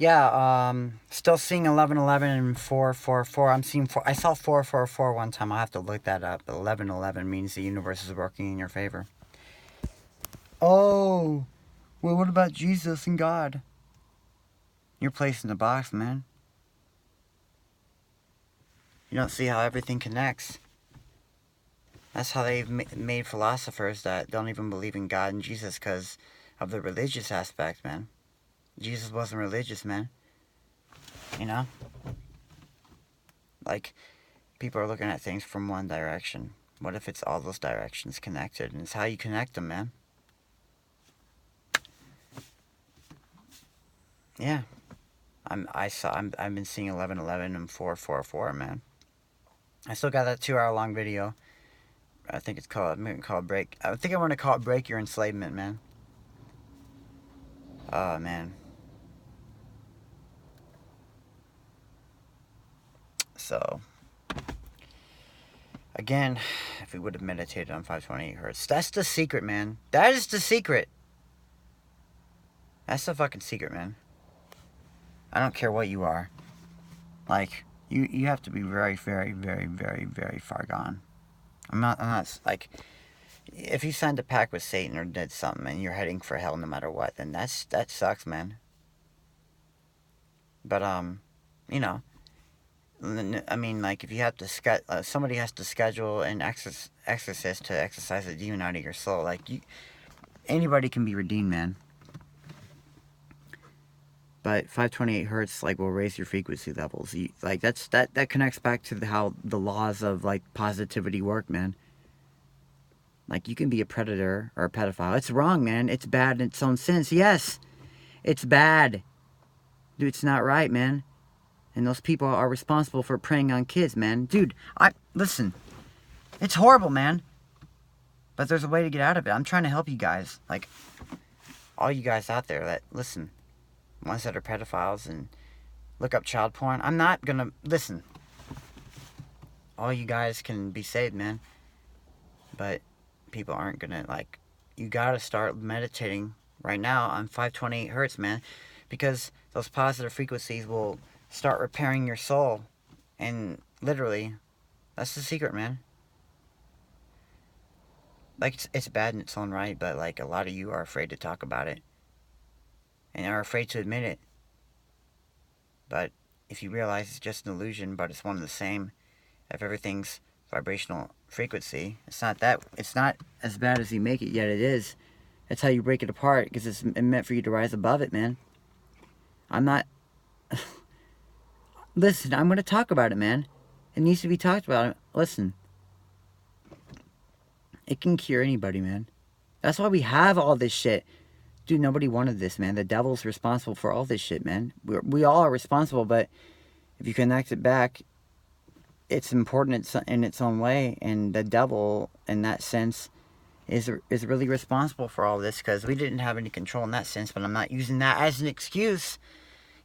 Yeah, still seeing 1111 and 444. I'm seeing four. I saw 444 one time. I'll have to look that up. 1111 means the universe is working in your favor. Oh, well, what about Jesus and God? You're placed in the box, man. You don't see how everything connects. That's how they've made philosophers that don't even believe in God and Jesus because of the religious aspect, man. Jesus wasn't religious, man. You know? Like, people are looking at things from one direction. What if it's all those directions connected? And it's how you connect them, man. Yeah. I've been seeing 1111 and 444, man. I still got that 2 hour long video. I think it's called Break. I think I want to call it Break Your Enslavement, man. Oh, man. So, again, if we would have meditated on 528 hertz, that's the secret, man. That is the secret. That's the fucking secret, man. I don't care what you are. Like, you have to be very, very, very, very, very far gone. I'm not, like, if you signed a pact with Satan or did something and you're heading for hell no matter what, then that sucks, man. But, you know, I mean, like, if you have to, somebody has to schedule an exorcist to exorcise a demon out of your soul. Like, anybody can be redeemed, man. But 528 hertz, like, will raise your frequency levels. Like, that connects back to how the laws of, like, positivity work, man. Like, you can be a predator or a pedophile. It's wrong, man. It's bad in its own sense. Yes, it's bad. Dude, it's not right, man. And those people are responsible for preying on kids, man. Dude, listen. It's horrible, man. But there's a way to get out of it. I'm trying to help you guys. Like, all you guys out there that, listen, ones that are pedophiles and look up child porn. I'm not gonna, listen. All you guys can be saved, man. But people aren't gonna, like, you gotta start meditating right now on 528 hertz, man. Because those positive frequencies will start repairing your soul. And literally, that's the secret, man. Like, it's bad in its own right, but, like, a lot of you are afraid to talk about it. And are afraid to admit it. But if you realize it's just an illusion, but it's one and the same, if everything's vibrational frequency, it's not as bad as you make it, yet it is. That's how you break it apart, because it's meant for you to rise above it, man. I'm not... Listen, I'm going to talk about it, man. It needs to be talked about. Listen. It can cure anybody, man. That's why we have all this shit. Dude, nobody wanted this, man. The devil's responsible for all this shit, man. We all are responsible, but if you connect it back, it's important in its own way. And the devil, in that sense, is really responsible for all this, because we didn't have any control in that sense, but I'm not using that as an excuse.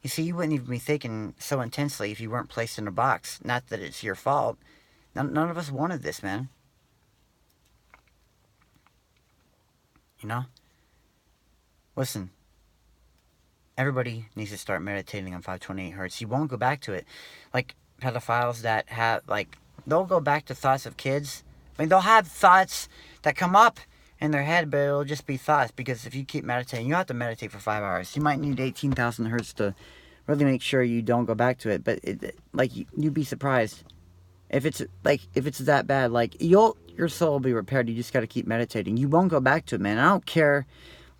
You see, you wouldn't even be thinking so intensely if you weren't placed in a box. Not that it's your fault. None of us wanted this, man. You know? Listen. Everybody needs to start meditating on 528 hertz. You won't go back to it. Like, pedophiles that have, like, they'll go back to thoughts of kids. I mean, they'll have thoughts that come up in their head, but it'll just be thoughts, because if you keep meditating, you have to meditate for 5 hours. You might need 18,000 hertz to really make sure you don't go back to it, but you'd be surprised if it's that bad. Like, your soul will be repaired. You just got to keep meditating. You won't go back to it, man. I don't care.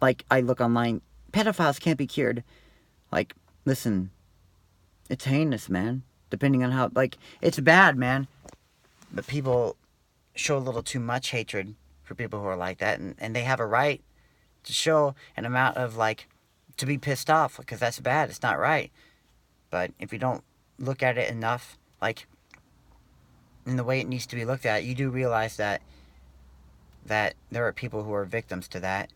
Like, I look online, pedophiles can't be cured. Like, listen, it's heinous, man. Depending on how, like, it's bad, man. But people show a little too much hatred for people who are like that, and they have a right to show an amount of, like, to be pissed off, because that's bad. It's not right. But if you don't look at it enough, like, in the way it needs to be looked at, you do realize that there are people who are victims to that.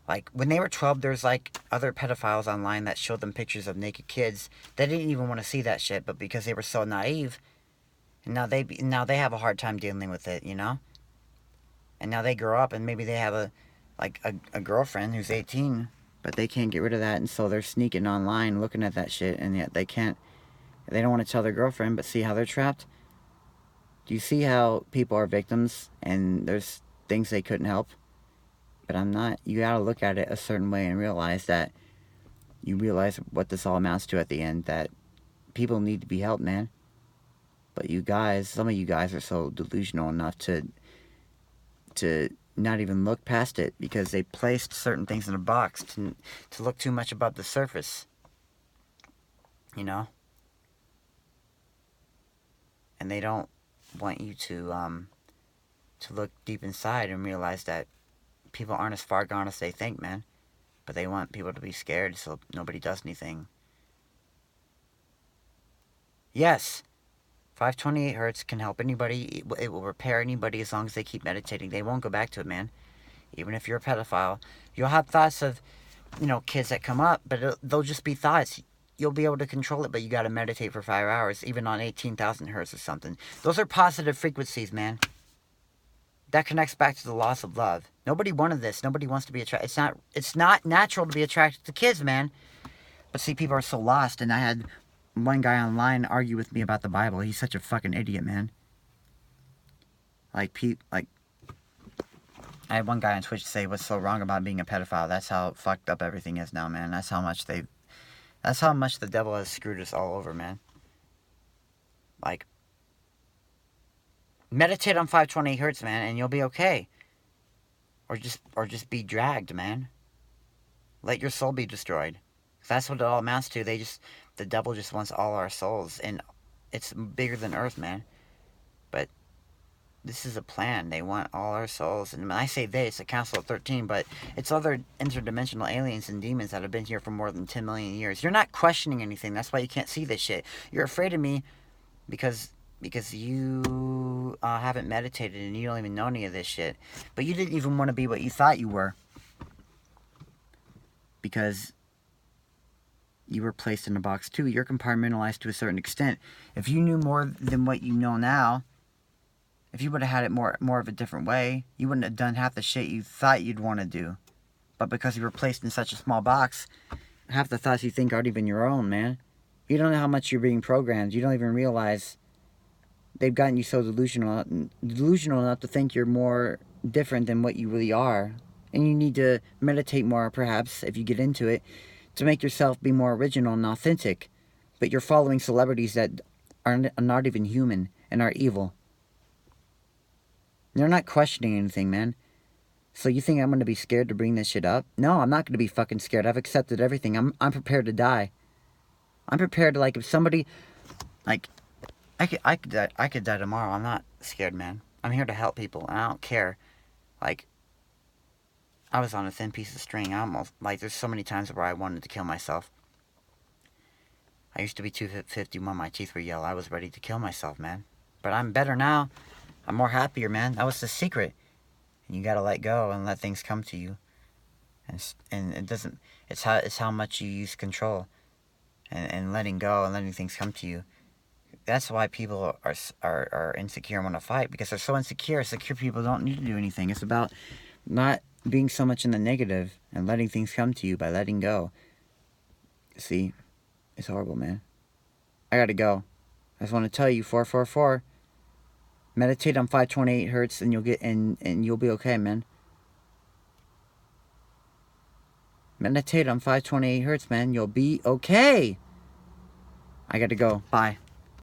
Like, when they were 12, there's, like, other pedophiles online that showed them pictures of naked kids. They didn't even want to see that shit, but because they were so naive, and now they have a hard time dealing with it, you know? And now they grow up, and maybe they have a girlfriend who's 18, But they can't get rid of that, and so they're sneaking online looking at that shit, and yet they can't. They don't want to tell their girlfriend, but see how they're trapped? Do you see how people are victims, and there's things they couldn't help? But I'm not. You gotta look at it a certain way and realize that you realize what this all amounts to at the end, that people need to be helped, man. But you guys, some of you guys are so delusional enough to not even look past it because they placed certain things in a box to look too much above the surface. You know? And they don't want you to look deep inside and realize that people aren't as far gone as they think, man. But they want people to be scared so nobody does anything. Yes, 528 hertz can help anybody. It will repair anybody as long as they keep meditating. They won't go back to it, man. Even if you're a pedophile, you'll have thoughts of, kids that come up, but they'll just be thoughts. You'll be able to control it, but you got to meditate for 5 hours, even on 18,000 hertz or something. Those are positive frequencies, man. That connects back to the loss of love. Nobody wanted this. Nobody wants to be attracted. It's not natural to be attracted to kids, man. But see, people are so lost, and I had one guy online argue with me about the Bible. He's such a fucking idiot, man. I had one guy on Twitch say, what's so wrong about being a pedophile? That's how fucked up everything is now, man. That's how much the devil has screwed us all over, man. Like, meditate on 528 hertz, man, and you'll be okay. Or just be dragged, man. Let your soul be destroyed. That's what it all amounts to. The devil just wants all our souls, and it's bigger than Earth, man. But this is a plan. They want all our souls, and when I say they, it's a Council of 13, but it's other interdimensional aliens and demons that have been here for more than 10 million years. You're not questioning anything. That's why you can't see this shit. You're afraid of me because you haven't meditated and you don't even know any of this shit. But you didn't even want to be what you thought you were. Because you were placed in a box too. You're compartmentalized to a certain extent. If you knew more than what you know now, if you would have had it more of a different way, you wouldn't have done half the shit you thought you'd want to do. But because you were placed in such a small box, half the thoughts you think aren't even your own, man. You don't know how much you're being programmed. You don't even realize they've gotten you so delusional enough to think you're more different than what you really are. And you need to meditate more, perhaps, if you get into it, to make yourself be more original and authentic. But you're following celebrities that are not even human and are evil. They're not questioning anything, man. So you think I'm going to be scared to bring this shit up? No, I'm not going to be fucking scared. I've accepted everything. I'm prepared to die. I'm prepared to, if somebody, I could die tomorrow. I'm not scared, man. I'm here to help people, and I don't care. I was on a thin piece of string. There's so many times where I wanted to kill myself. I used to be 251. My teeth were yellow. I was ready to kill myself, man. But I'm better now. I'm more happier, man. That was the secret. And you gotta let go and let things come to you. And it doesn't. It's how much you use control, and letting go and letting things come to you. That's why people are insecure and want to fight, because they're so insecure. Secure people don't need to do anything. It's about not being so much in the negative and letting things come to you by letting go. See, it's horrible, man. I gotta go. I just want to tell you, 444. Meditate on 528 hertz, and you'll be okay, man. Meditate on 528 hertz, man. You'll be okay. I gotta go. Bye.